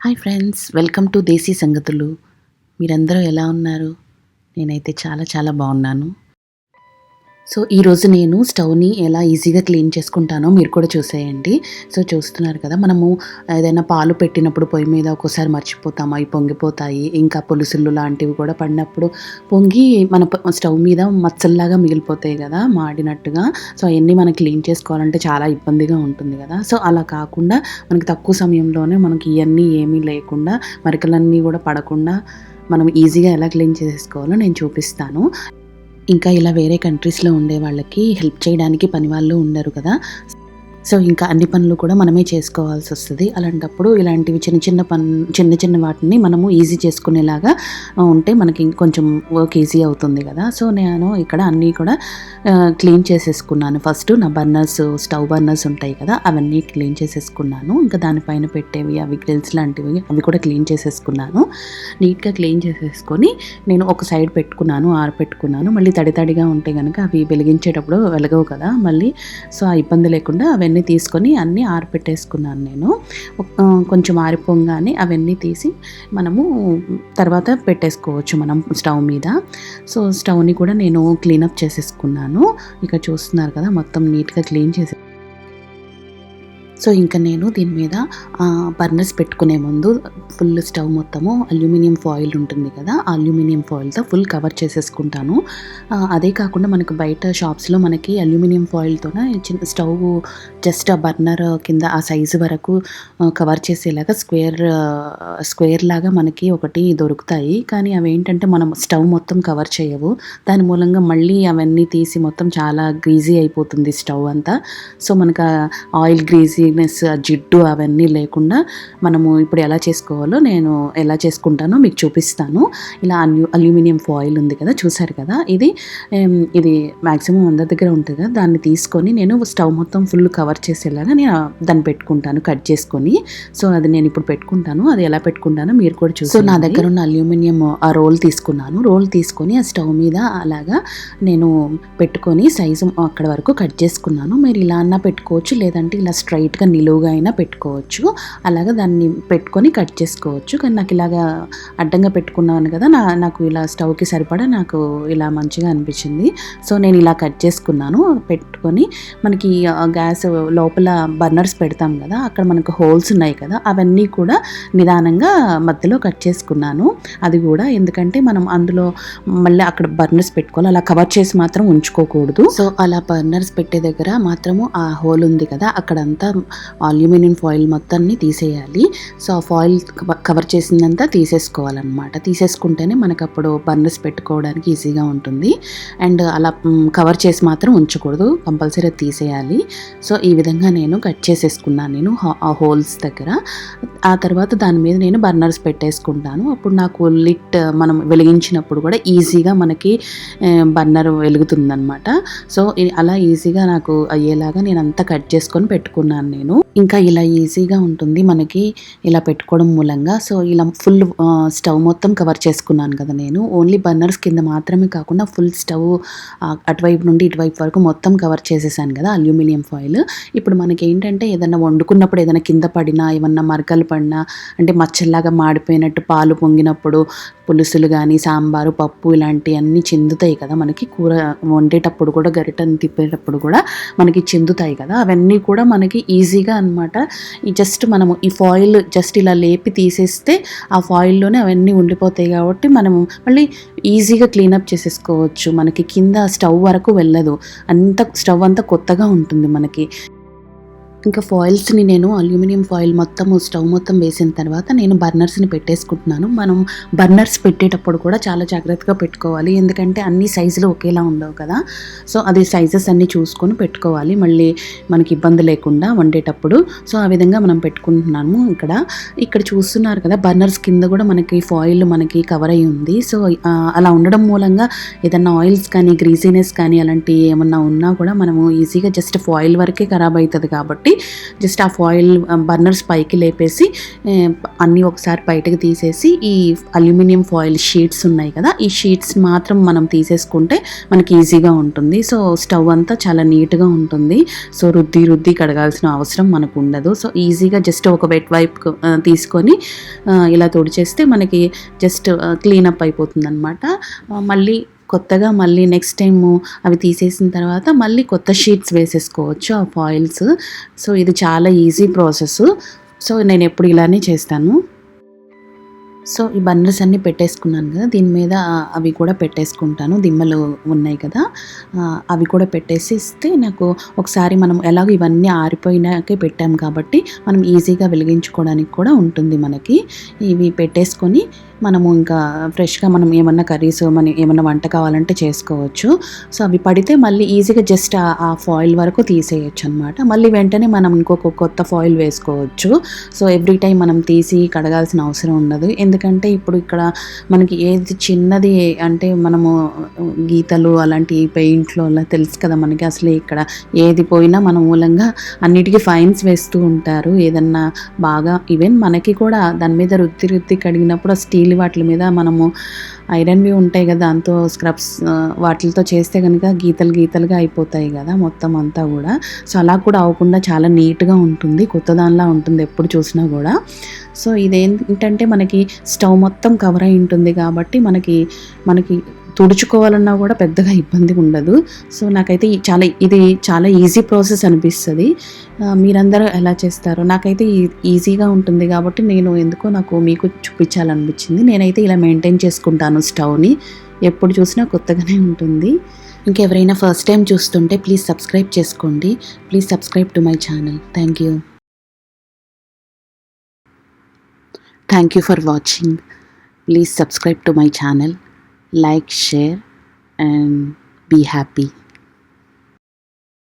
Hi friends, welcome to దేశీ సంగతులు. మీరందరూ ఎలా ఉన్నారు? నేనైతే చాలా చాలా బాగున్నాను. సో ఈరోజు నేను స్టవ్ని ఎలా ఈజీగా క్లీన్ చేసుకుంటానో మీరు కూడా చూసేయండి. సో చూస్తున్నారు కదా, మనము ఏదైనా పాలు పెట్టినప్పుడు పొయ్యి మీద ఒక్కోసారి మర్చిపోతాము, అవి పొంగిపోతాయి. ఇంకా పులుసులు లాంటివి కూడా పడినప్పుడు పొంగి మన స్టవ్ మీద మచ్చల్లాగా మిగిలిపోతాయి కదా, మాడినట్టుగా. సో అవన్నీ మనం క్లీన్ చేసుకోవాలంటే చాలా ఇబ్బందిగా ఉంటుంది కదా. సో అలా కాకుండా మనకి తక్కువ సమయంలోనే మనకి ఇవన్నీ ఏమీ లేకుండా, మరికలన్నీ కూడా పడకుండా మనం ఈజీగా ఎలా క్లీన్ చేసుకోవాలో నేను చూపిస్తాను. ఇంకా ఇలా వేరే కంట్రీస్లో ఉండే వాళ్ళకి హెల్ప్ చేయడానికి పని వాళ్ళు ఉండరు కదా. సో ఇంకా అన్ని పనులు కూడా మనమే చేసుకోవాల్సి వస్తుంది. అలాంటప్పుడు ఇలాంటివి చిన్న చిన్న వాటిని మనము ఈజీ చేసుకునేలాగా ఉంటే మనకి కొంచెం వర్క్ ఈజీ అవుతుంది కదా. సో నేను ఇక్కడ అన్నీ కూడా క్లీన్ చేసేసుకున్నాను. ఫస్ట్ నా స్టవ్ బర్నర్స్ ఉంటాయి కదా, అవన్నీ క్లీన్ చేసేసుకున్నాను. ఇంకా దానిపైన పెట్టేవి అవి గ్రిల్స్ లాంటివి అవి కూడా క్లీన్ చేసేసుకున్నాను. నీట్గా క్లీన్ చేసేసుకొని నేను ఒక సైడ్ ఆరపెట్టుకున్నాను. మళ్ళీ తడిగా ఉంటే కనుక అవి వెలిగించేటప్పుడు వెలగవు కదా మళ్ళీ. సో ఆ ఇబ్బంది లేకుండా అవన్నీ తీసుకొని అన్నీ ఆరపెట్టేసుకున్నాను నేను. కొంచెం ఆరిపోగానే అవన్నీ తీసి మనము తర్వాత పెట్టేసుకోవచ్చు మనం స్టవ్ మీద. సో స్టవ్ని కూడా నేను క్లీనప్ చేసేసుకున్నాను. ఇక చూస్తున్నారు కదా, మొత్తం నీట్గా క్లీన్ చేసి. సో ఇంకా నేను దీని మీద బర్నర్స్ పెట్టుకునే ముందు ఫుల్ స్టవ్ మొత్తము అల్యూమినియం ఫాయిల్ ఉంటుంది కదా, ఆ అల్యూమినియం ఫాయిల్తో ఫుల్ కవర్ చేసేసుకుంటాను. అదే కాకుండా మనకు బయట షాప్స్లో మనకి అల్యూమినియం ఫాయిల్తోనే చిన్న స్టవ్ జస్ట్ ఆ బర్నర్ కింద ఆ సైజు వరకు కవర్ చేసేలాగా స్క్వేర్ లాగా మనకి ఒకటి దొరుకుతాయి. కానీ అవి ఏంటంటే మనం స్టవ్ మొత్తం కవర్ చేయవు. దాని మూలంగా మళ్ళీ అవన్నీ తీసి మొత్తం చాలా గ్రీజీ అయిపోతుంది స్టవ్ అంతా. సో మనకు ఆయిల్ గ్రీజీ జిడ్డు అవన్నీ లేకుండా మనము ఇప్పుడు ఎలా చేసుకోవాలో నేను ఎలా చేసుకుంటానో మీకు చూపిస్తాను. ఇలా అల్యూమినియం ఫాయిల్ ఉంది కదా, చూసారు కదా, ఇది మ్యాక్సిమం అందరి దగ్గర ఉంటుంది కదా. దాన్ని తీసుకొని నేను స్టవ్ మొత్తం ఫుల్ కవర్ చేసేలాగా నేను దాన్ని పెట్టుకుంటాను కట్ చేసుకొని. సో అది నేను ఇప్పుడు పెట్టుకుంటాను. అది ఎలా పెట్టుకుంటానో మీరు కూడా చూసి. సో నా దగ్గర ఉన్న అల్యూమినియం ఆ రోల్ తీసుకొని ఆ స్టవ్ మీద అలాగా నేను పెట్టుకొని సైజు అక్కడ వరకు కట్ చేసుకున్నాను. మీరు ఇలా అన్నా పెట్టుకోవచ్చు, లేదంటే ఇలా స్ట్రైట్గా నిలువుగా అయినా పెట్టుకోవచ్చు. అలాగా దాన్ని పెట్టుకొని కట్ చేసుకోవచ్చు. కానీ నాకు ఇలాగా అడ్డంగా పెట్టుకున్నాను కదా, నాకు ఇలా స్టవ్కి సరిపడా నాకు ఇలా మంచిగా అనిపించింది. సో నేను ఇలా కట్ చేసుకున్నాను. పెట్టుకొని మనకి గ్యాస్ లోపల బర్నర్స్ పెడతాం కదా, అక్కడ మనకు హోల్స్ ఉన్నాయి కదా, అవన్నీ కూడా నిదానంగా మధ్యలో కట్ చేసుకున్నాను. అది కూడా ఎందుకంటే మనం అందులో మళ్ళీ అక్కడ బర్నర్స్ పెట్టుకోవాలి, అలా కవర్ చేసి మాత్రం ఉంచుకోకూడదు. సో అలా బర్నర్స్ పెట్టే దగ్గర మాత్రము ఆ హోల్ ఉంది కదా, అక్కడంతా అల్యూమినియం ఫాయిల్ మొత్తాన్ని తీసేయాలి. సో ఆ ఫాయిల్ కవర్ చేసిందంతా తీసేసుకోవాలన్నమాట. తీసేసుకుంటేనే మనకు అప్పుడు బర్నర్స్ పెట్టుకోవడానికి ఈజీగా ఉంటుంది. అండ్ అలా కవర్ చేసి మాత్రం ఉంచకూడదు, కంపల్సరీ తీసేయాలి. సో ఈ విధంగా నేను కట్ చేసేసుకున్నాను ఆ హోల్స్ దగ్గర. ఆ తర్వాత దాని మీద నేను బర్నర్స్ పెట్టేసుకుంటాను. అప్పుడు నాకు లిట్ మనం వెలిగించినప్పుడు కూడా ఈజీగా మనకి బర్నర్ వెలుగుతుందన్నమాట. సో అలా ఈజీగా నాకు అయ్యేలాగా నేను అంతా కట్ చేసుకొని పెట్టుకున్నాను నేను. ఇంకా ఇలా ఈజీగా ఉంటుంది మనకి ఇలా పెట్టుకోవడం మూలంగా. సో ఇలా ఫుల్ స్టవ్ మొత్తం కవర్ చేసుకున్నాను కదా నేను. ఓన్లీ బర్నర్స్ కింద మాత్రమే కాకుండా ఫుల్ స్టవ్ అటువైపు నుండి ఇటువైపు వరకు మొత్తం కవర్ చేసేసాను కదా అల్యూమినియం ఫాయిల్. ఇప్పుడు మనకి ఏంటంటే ఏదైనా వండుకున్నప్పుడు ఏదైనా కింద పడినా, ఏమన్నా మరకలు పడినా, అంటే మచ్చల్లాగా మాడిపోయినట్టు పాలు పొంగినప్పుడు పులుసులు కానీ, సాంబారు, పప్పు ఇలాంటివన్నీ చెందుతాయి కదా మనకి. కూర వండేటప్పుడు కూడా గరిటను తిప్పేటప్పుడు కూడా మనకి చెందుతాయి కదా, అవన్నీ కూడా మనకి ఈజీగా అనమాట. జస్ట్ మనము ఈ ఫాయిల్ జస్ట్ ఇలా లేపి తీసేస్తే ఆ ఫాయిల్లోనే అవన్నీ ఉండిపోతాయి కాబట్టి మనము మళ్ళీ ఈజీగా క్లీనప్ చేసేసుకోవచ్చు. మనకి కింద స్టవ్ వరకు వెళ్ళదు, స్టవ్ అంతా కొత్తగా ఉంటుంది మనకి. ఇంకా ఫాయిల్స్ని నేను అల్యూమినియం ఫాయిల్ స్టవ్ మొత్తం వేసిన తర్వాత నేను బర్నర్స్ని పెట్టేసుకుంటున్నాను. మనం బర్నర్స్ పెట్టేటప్పుడు కూడా చాలా జాగ్రత్తగా పెట్టుకోవాలి, ఎందుకంటే అన్ని సైజులు ఒకేలా ఉండవు కదా. సో అది సైజెస్ అన్నీ చూసుకొని పెట్టుకోవాలి, మళ్ళీ మనకి ఇబ్బంది లేకుండా వండేటప్పుడు. సో ఆ విధంగా మనం పెట్టుకుంటున్నాము. ఇక్కడ చూస్తున్నారు కదా, బర్నర్స్ కింద కూడా మనకి ఫాయిల్ మనకి కవర్ అయి ఉంది. సో అలా ఉండడం మూలంగా ఏదన్నా ఆయిల్స్ కానీ, గ్రీజీనెస్ కానీ అలాంటివి ఏమన్నా ఉన్నా కూడా మనము ఈజీగా జస్ట్ ఫాయిల్ వరకే ఖరాబ్ అవుతుంది కాబట్టి కాబట్టి జస్ట్ ఆ ఫాయిల్ బర్నర్స్ పైకి లేపేసి అన్నీ ఒకసారి బయటకు తీసేసి ఈ అల్యూమినియం ఫాయిల్ షీట్స్ ఉన్నాయి కదా, ఈ షీట్స్ మాత్రం మనం తీసేసుకుంటే మనకి ఈజీగా ఉంటుంది. సో స్టవ్ అంతా చాలా నీట్గా ఉంటుంది. సో రుద్ది కడగాల్సిన అవసరం మనకు ఉండదు. సో ఈజీగా జస్ట్ ఒక వెట్ వైప్ తీసుకొని ఇలా తుడిచేస్తే మనకి జస్ట్ క్లీనప్ అయిపోతుంది అనమాట. మళ్ళీ నెక్స్ట్ టైము అవి తీసేసిన తర్వాత మళ్ళీ కొత్త షీట్స్ వేసేసుకోవచ్చు ఆ ఫాయిల్స్. సో ఇది చాలా ఈజీ ప్రాసెస్. సో నేను ఎప్పుడు ఇలానే చేస్తాను. సో ఈ బర్నర్స్ అన్నీ పెట్టేసుకున్నాను కదా, దీని మీద అవి కూడా పెట్టేసుకుంటాను. దిమ్మలు ఉన్నాయి కదా, అవి కూడా పెట్టేసిస్తే నాకు ఒకసారి మనం ఎలాగో ఇవన్నీ ఆరిపోయినాకే పెట్టాం కాబట్టి మనం ఈజీగా వెలిగించుకోవడానికి కూడా ఉంటుంది మనకి. ఇవి పెట్టేసుకొని మనము ఇంకా ఫ్రెష్గా మనం ఏమన్నా కర్రీస్ ఏమన్నా వంట కావాలంటే చేసుకోవచ్చు. సో అవి పడితే మళ్ళీ ఈజీగా జస్ట్ ఆ ఫాయిల్ వరకు తీసేయచ్చు అనమాట. మళ్ళీ వెంటనే మనం ఇంకొక కొత్త ఫాయిల్ వేసుకోవచ్చు. సో ఎవ్రీ టైం మనం తీసి కడగాల్సిన అవసరం ఉండదు. ఎందుకంటే ఇప్పుడు ఇక్కడ మనకి ఏది చిన్నది అంటే మనము గీతలు అలాంటి పెయింట్లో అలా తెలుసు కదా మనకి, అసలు ఇక్కడ ఏది పోయినా మన మూలంగా అన్నిటికీ ఫైన్స్ వేస్తూ ఉంటారు. ఏదన్నా బాగా ఈవెన్ మనకి కూడా దాని మీద రుద్ది కడిగినప్పుడు ఆ స్టీల్ వాటి మీద మనము ఐరన్వి ఉంటాయి కదా, దాంతో స్క్రబ్స్ వాటితో చేస్తే కనుక గీతలుగా అయిపోతాయి కదా మొత్తం అంతా కూడా. సో అలా కూడా అవ్వకుండా చాలా నీట్గా ఉంటుంది, కొత్త దానిలా ఉంటుంది ఎప్పుడు చూసినా కూడా. సో ఇదేంటంటే మనకి స్టవ్ మొత్తం కవర్ అయి ఉంటుంది కాబట్టి మనకి తుడుచుకోవాలన్నా కూడా పెద్దగా ఇబ్బంది ఉండదు. సో నాకైతే ఇది చాలా ఈజీ ప్రాసెస్ అనిపిస్తుంది. మీరందరూ ఎలా చేస్తారో నాకైతే ఈజీగా ఉంటుంది కాబట్టి నాకు మీకు చూపించాలనిపించింది. నేనైతే ఇలా మెయింటైన్ చేసుకుంటాను స్టవ్ని, ఎప్పుడు చూసినా కొత్తగానే ఉంటుంది. ఇంకెవరైనా ఫస్ట్ టైం చూస్తుంటే ప్లీజ్ సబ్స్క్రైబ్ చేసుకోండి. Please subscribe to my channel. Thank you for watching. Please subscribe to my channel. Like, share and be happy.